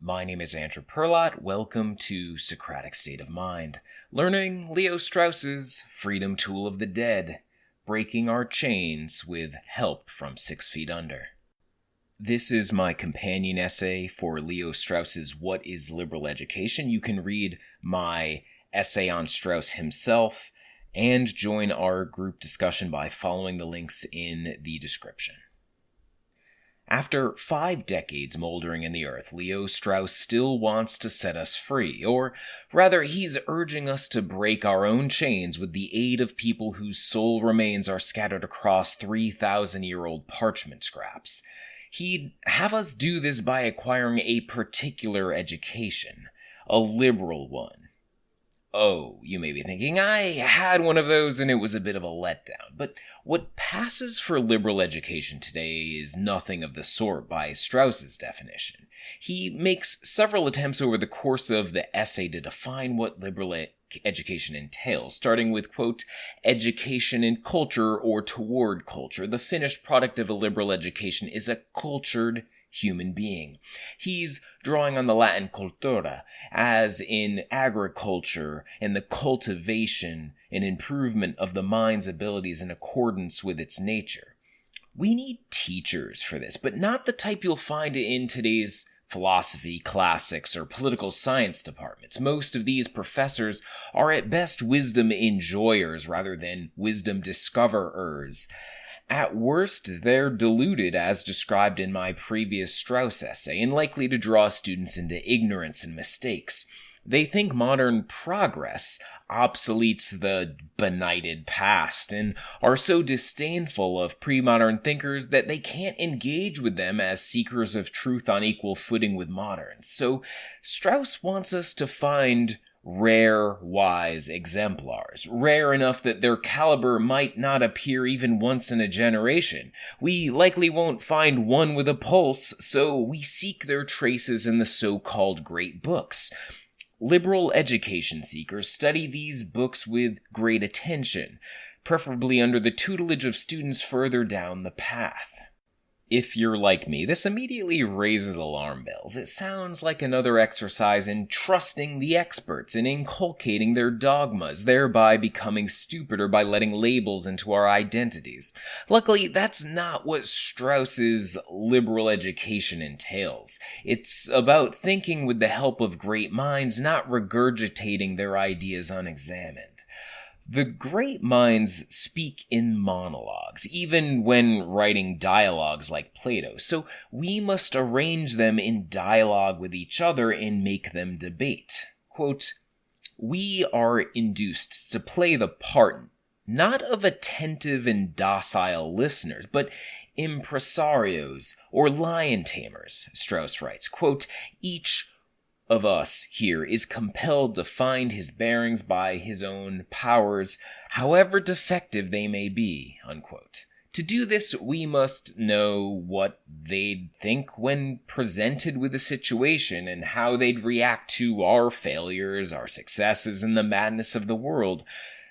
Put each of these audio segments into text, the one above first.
My name is Andrew Perlott. Welcome to Socratic State of Mind, learning Leo Strauss's Freedom Tool of the Dead, breaking our chains with help from 6 Feet Under. This is my companion essay for Leo Strauss's What is Liberal Education? You can read my essay on Strauss himself and join our group discussion by following the links in the description. After 5 decades moldering in the earth, Leo Strauss still wants to set us free, or rather, he's urging us to break our own chains with the aid of people whose soul remains are scattered across 3,000-year-old parchment scraps. He'd have us do this by acquiring a particular education, a liberal one. Oh, you may be thinking, I had one of those and it was a bit of a letdown. But what passes for liberal education today is nothing of the sort by Strauss's definition. He makes several attempts over the course of the essay to define what liberal education entails, starting with, quote, education in culture or toward culture. The finished product of a liberal education is a cultured human being. He's drawing on the Latin cultura, as in agriculture and the cultivation and improvement of the mind's abilities in accordance with its nature. We need teachers for this, but not the type you'll find in today's philosophy, classics, or political science departments. Most of these professors are at best wisdom enjoyers rather than wisdom discoverers. At worst, they're diluted as described in my previous Strauss essay and likely to draw students into ignorance and mistakes. They think modern progress obsoletes the benighted past and are so disdainful of pre-modern thinkers that they can't engage with them as seekers of truth on equal footing with moderns. So Strauss wants us to find rare, wise exemplars, rare enough that their caliber might not appear even once in a generation. We likely won't find one with a pulse, so we seek their traces in the so-called great books. Liberal education seekers study these books with great attention, preferably under the tutelage of students further down the path. If you're like me, this immediately raises alarm bells. It sounds like another exercise in trusting the experts and inculcating their dogmas, thereby becoming stupider by letting labels into our identities. Luckily, that's not what Strauss's liberal education entails. It's about thinking with the help of great minds, not regurgitating their ideas unexamined. The great minds speak in monologues, even when writing dialogues like Plato, so we must arrange them in dialogue with each other and make them debate. Quote, we are induced to play the part not of attentive and docile listeners, but impresarios or lion tamers, Strauss writes. Quote, each of us here is compelled to find his bearings by his own powers, however defective they may be, unquote. To do this, we must know what they'd think when presented with a situation and how they'd react to our failures, our successes, and the madness of the world.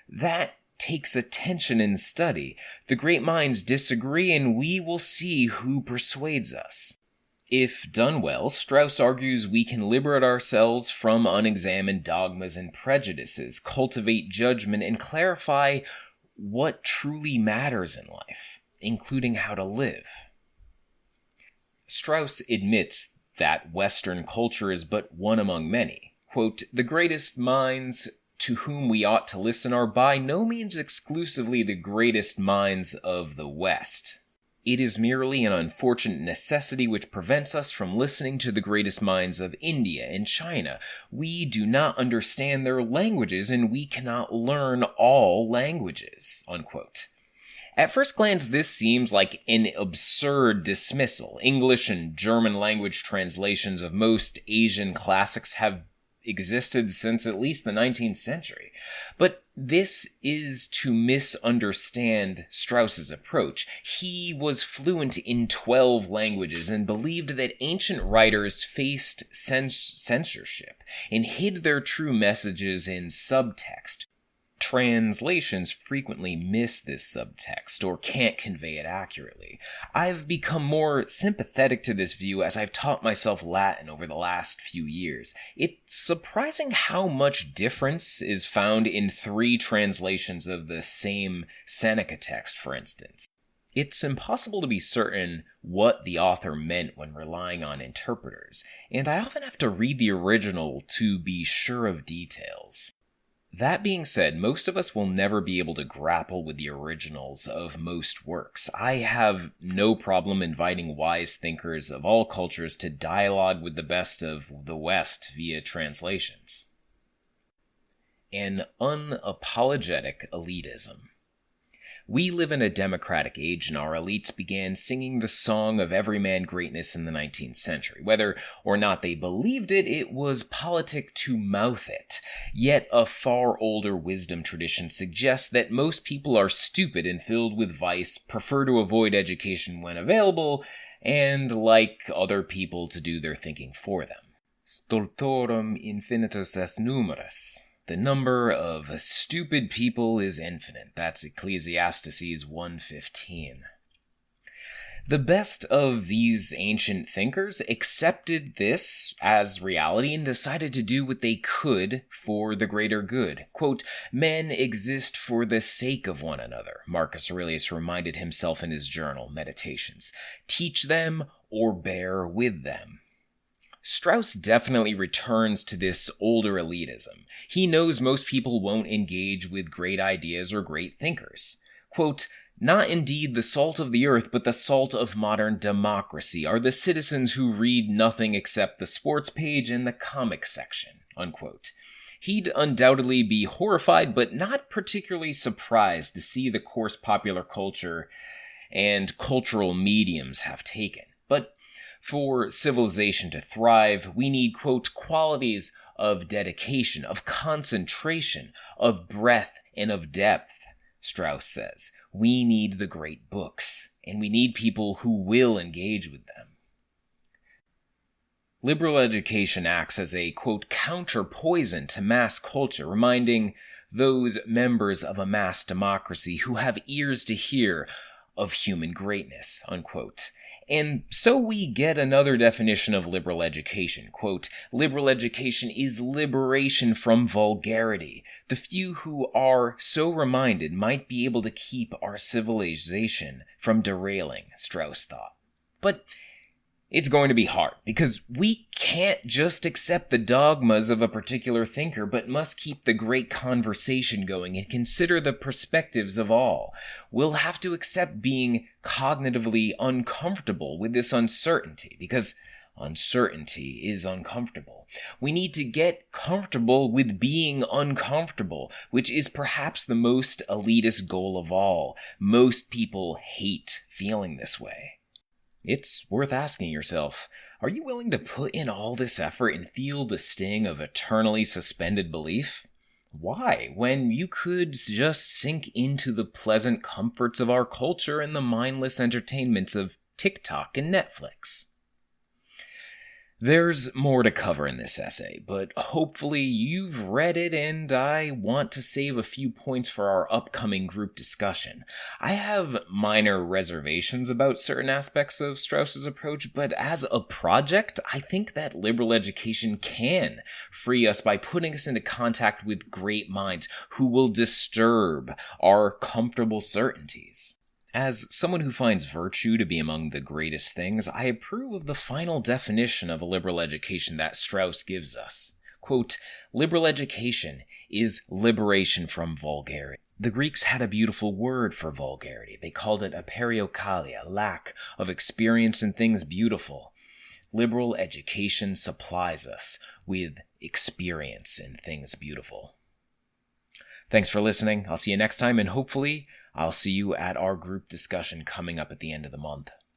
That takes attention and study. The great minds disagree, and we will see who persuades us. If done well, Strauss argues we can liberate ourselves from unexamined dogmas and prejudices, cultivate judgment, and clarify what truly matters in life, including how to live. Strauss admits that Western culture is but one among many. Quote, the greatest minds to whom we ought to listen are by no means exclusively the greatest minds of the West. It is merely an unfortunate necessity which prevents us from listening to the greatest minds of India and China. We do not understand their languages, and we cannot learn all languages, unquote. At first glance, this seems like an absurd dismissal. English and German language translations of most Asian classics have existed since at least the 19th century. But this is to misunderstand Strauss's approach. He was fluent in 12 languages and believed that ancient writers faced censorship and hid their true messages in subtext. translations frequently miss this subtext or can't convey it accurately. I've become more sympathetic to this view as I've taught myself Latin over the last few years. It's surprising how much difference is found in 3 translations of the same Seneca text, for instance. It's impossible to be certain what the author meant when relying on interpreters, and I often have to read the original to be sure of details. That being said, most of us will never be able to grapple with the originals of most works. I have no problem inviting wise thinkers of all cultures to dialogue with the best of the West via translations. An unapologetic elitism. We live in a democratic age, and our elites began singing the song of everyman greatness in the 19th century. Whether or not they believed it, it was politic to mouth it. Yet a far older wisdom tradition suggests that most people are stupid and filled with vice, prefer to avoid education when available, and like other people to do their thinking for them. Stultorum infinitus est numerus. The number of stupid people is infinite. That's Ecclesiastes 1:15. The best of these ancient thinkers accepted this as reality and decided to do what they could for the greater good. Quote, "Men exist for the sake of one another," Marcus Aurelius reminded himself in his journal, Meditations. "Teach them or bear with them." Strauss definitely returns to this older elitism. He knows most people won't engage with great ideas or great thinkers. Quote, "Not indeed the salt of the earth, but the salt of modern democracy are the citizens who read nothing except the sports page and the comic section." Unquote. He'd undoubtedly be horrified, but not particularly surprised to see the course popular culture and cultural mediums have taken. But for civilization to thrive, we need, quote, "qualities of dedication, of concentration, of breadth, and of depth," Strauss says. We need the great books, and we need people who will engage with them. Liberal education acts as a, quote, "counter-poison to mass culture," reminding those members of a mass democracy who have ears to hear of human greatness, unquote. And so we get another definition of liberal education. Quote, "Liberal education is liberation from vulgarity. The few who are so reminded might be able to keep our civilization from derailing," Strauss thought. But it's going to be hard, because we can't just accept the dogmas of a particular thinker, but must keep the great conversation going and consider the perspectives of all. We'll have to accept being cognitively uncomfortable with this uncertainty, because uncertainty is uncomfortable. We need to get comfortable with being uncomfortable, which is perhaps the most elitist goal of all. Most people hate feeling this way. It's worth asking yourself, are you willing to put in all this effort and feel the sting of eternally suspended belief? Why, when you could just sink into the pleasant comforts of our culture and the mindless entertainments of TikTok and Netflix? There's more to cover in this essay, but hopefully you've read it, and I want to save a few points for our upcoming group discussion. I have minor reservations about certain aspects of Strauss's approach, but as a project, I think that liberal education can free us by putting us into contact with great minds who will disturb our comfortable certainties. As someone who finds virtue to be among the greatest things, I approve of the final definition of a liberal education that Strauss gives us. Quote, "Liberal education is liberation from vulgarity." The Greeks had a beautiful word for vulgarity. They called it aperiokalia, lack of experience in things beautiful. Liberal education supplies us with experience in things beautiful. Thanks for listening. I'll see you next time, and hopefully I'll see you at our group discussion coming up at the end of the month.